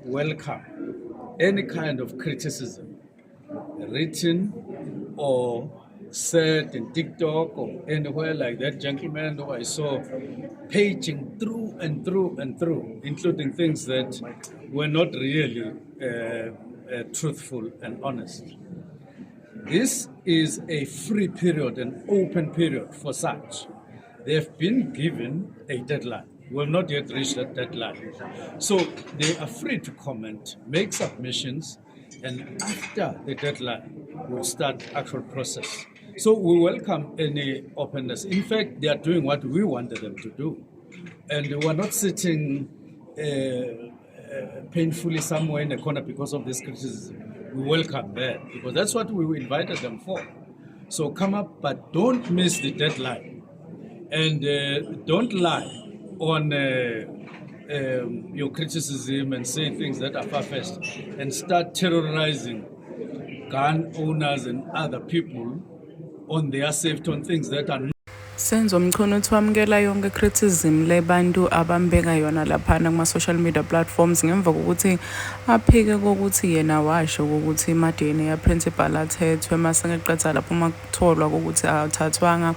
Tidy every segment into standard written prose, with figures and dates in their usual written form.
welcome any kind of criticism, written or said in TikTok or anywhere like that gentleman who I saw paging through and through and through, including things that were not really truthful and honest. This is a free period, an open period for such. They have been given a deadline. We have not yet reached that deadline. So they are free to comment, make submissions, and after the deadline, we'll start actual process. So we welcome any openness. In fact, they are doing what we wanted them to do. And we're not sitting painfully somewhere in a corner because of this criticism. We welcome that because that's what we invited them for. So come up, but don't miss the deadline, and don't lie on your criticism and say things that are far-fetched, and start terrorizing gun owners and other people on their safety on things that are. Senzo Mchunu twamukela yonke criticism lebantu abambeka yona laphana kuma-social media platforms ngemva kokuthi aphike kokuthi yena washo ukuthi imadeni ya-principal athethwe masengeqeda lapho uma kutholwa kokuthi athathwanga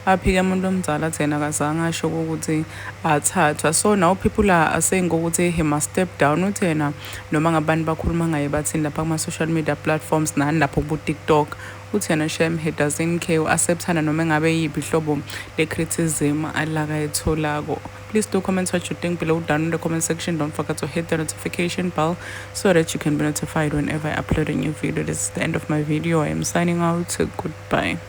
aphike umuntu omdala athi yena akazange asho kokuthi athathwa. So now people are saying ukuthi he must step down, uthi yena noma ngabantu bakhuluma ngaye bathini lapha kuma-social media platforms nani lapho ku-TikTok uthi yena shem he doesn't care, u-acceptana noma ngabe yiphi ihlobo le-criticism alakayitholako. Please do comment what you think below down in the comment section. Don't forget to hit the notification bell so that you can be notified whenever I upload a new video. This is the end of my video. I am signing out. Goodbye.